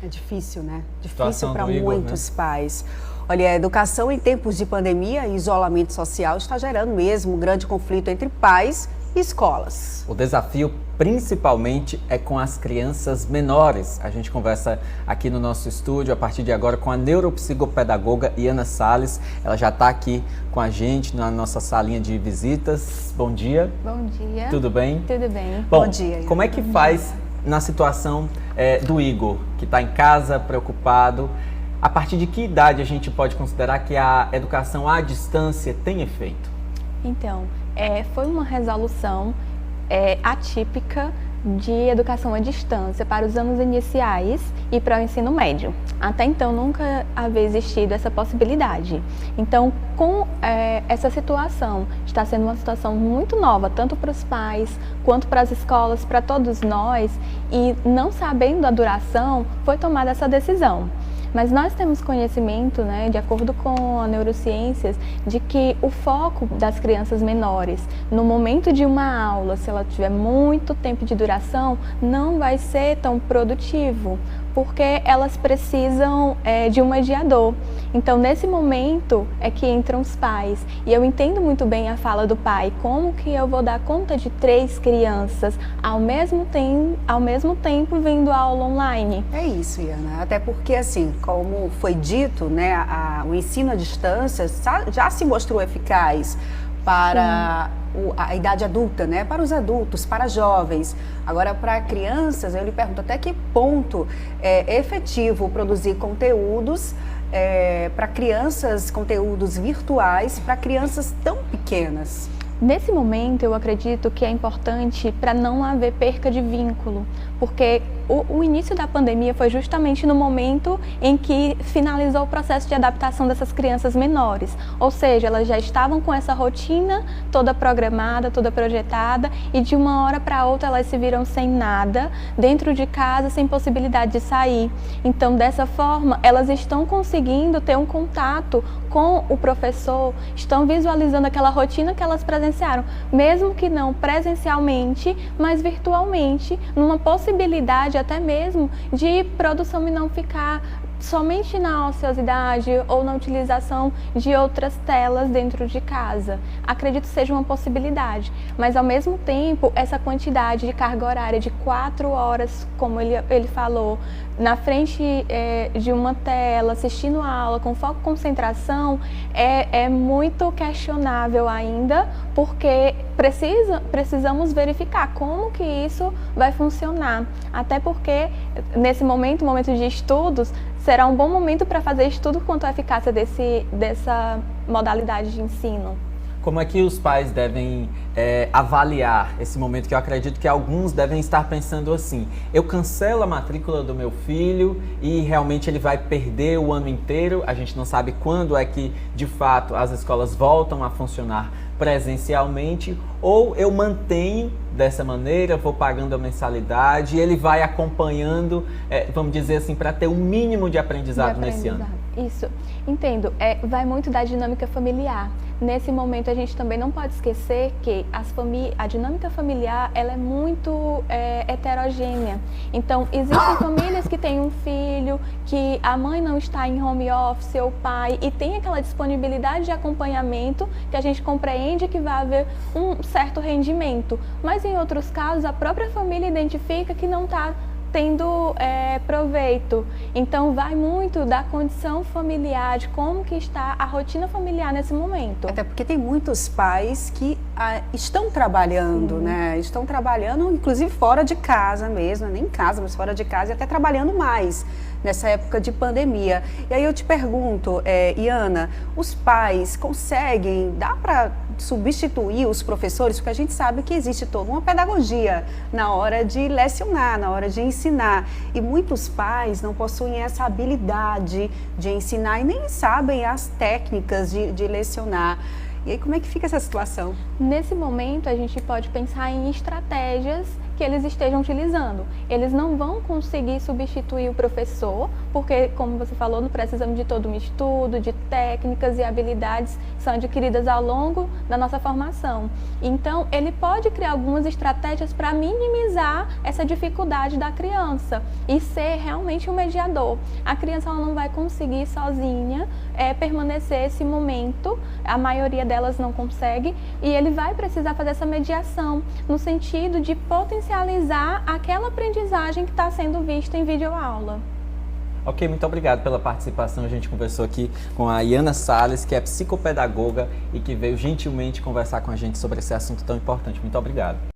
É difícil, né? Difícil Situação para do Igor, muitos pais. Olha, a educação em tempos de pandemia e isolamento social está gerando mesmo um grande conflito entre pais e escolas. O desafio principalmente é com as crianças menores. A gente conversa aqui no nosso estúdio a partir de agora com a neuropsicopedagoga Iana Salles. Ela já está aqui com a gente na nossa salinha de visitas. Bom dia. Bom dia. Tudo bem? Tudo bem. Bom dia, Iana. Como é que faz na situação do Igor, que está em casa, preocupado? A partir de que idade a gente pode considerar que a educação à distância tem efeito? Então, foi uma resolução atípica de educação à distância para os anos iniciais e para o ensino médio. Até então nunca havia existido essa possibilidade. Então, com essa situação, está sendo uma situação muito nova, tanto para os pais, quanto para as escolas, para todos nós, e não sabendo a duração, foi tomada essa decisão. Mas nós temos conhecimento, né, de acordo com a neurociências, de que o foco das crianças menores, no momento de uma aula, se ela tiver muito tempo de duração, não vai ser tão produtivo, porque elas precisam de um mediador. Então, nesse momento é que entram os pais. E eu entendo muito bem a fala do pai. Como que eu vou dar conta de 3 crianças ao mesmo tempo vendo a aula online? É isso, Iana. Até porque, assim, como foi dito, né, o ensino à distância já se mostrou eficaz para a idade adulta, né? Para os adultos, para jovens. Agora, para crianças, eu lhe pergunto até que ponto é efetivo produzir conteúdos para crianças, conteúdos virtuais, para crianças tão pequenas. Nesse momento, eu acredito que é importante para não haver perca de vínculo, porque o início da pandemia foi justamente no momento em que finalizou o processo de adaptação dessas crianças menores, ou seja, elas já estavam com essa rotina toda programada, toda projetada, e de uma hora para outra elas se viram sem nada, dentro de casa, sem possibilidade de sair. Então, dessa forma, elas estão conseguindo ter um contato com o professor, estão visualizando aquela rotina que elas presenciaram, mesmo que não presencialmente, mas virtualmente, numa possibilidade até mesmo de produção e não ficar somente na ociosidade ou na utilização de outras telas dentro de casa. Acredito seja uma possibilidade, mas ao mesmo tempo essa quantidade de carga horária de 4 horas, como ele falou, na frente de uma tela, assistindo a aula com foco e concentração, é muito questionável ainda, porque precisamos verificar como que isso vai funcionar. Até porque nesse momento de estudos, será um bom momento para fazer estudo quanto à eficácia dessa modalidade de ensino. Como é que os pais devem avaliar esse momento, que eu acredito que alguns devem estar pensando assim: eu cancelo a matrícula do meu filho e realmente ele vai perder o ano inteiro, a gente não sabe quando é que de fato as escolas voltam a funcionar presencialmente, ou eu mantenho dessa maneira, vou pagando a mensalidade e ele vai acompanhando, vamos dizer assim, para ter um mínimo de aprendizado nesse ano. Isso, entendo. Vai muito da dinâmica familiar. Nesse momento, a gente também não pode esquecer que a dinâmica familiar ela é muito heterogênea. Então, existem famílias que têm um filho, que a mãe não está em home office, ou o pai, e tem aquela disponibilidade de acompanhamento que a gente compreende que vai haver um certo rendimento. Mas, em outros casos, a própria família identifica que não está tendo proveito. Então, vai muito da condição familiar, de como que está a rotina familiar nesse momento. Até porque tem muitos pais que estão trabalhando, né? Estão trabalhando, inclusive fora de casa mesmo, nem em casa, mas fora de casa, e até trabalhando mais nessa época de pandemia. E aí eu te pergunto, Iana, os pais conseguem, dá para substituir os professores? Porque a gente sabe que existe toda uma pedagogia na hora de lecionar, na hora de ensinar. E muitos pais não possuem essa habilidade de ensinar e nem sabem as técnicas de lecionar. E aí, como é que fica essa situação? Nesse momento, a gente pode pensar em estratégias que eles estejam utilizando. Eles não vão conseguir substituir o professor, porque, como você falou, precisamos de todo um estudo, de técnicas e habilidades que são adquiridas ao longo da nossa formação. Então, ele pode criar algumas estratégias para minimizar essa dificuldade da criança e ser realmente um mediador. A criança ela não vai conseguir sozinha permanecer esse momento, a maioria delas não consegue, e ele vai precisar fazer essa mediação no sentido de potencializar aquela aprendizagem que está sendo vista em videoaula. Ok, muito obrigado pela participação. A gente conversou aqui com a Iana Salles, que é psicopedagoga e que veio gentilmente conversar com a gente sobre esse assunto tão importante. Muito obrigado.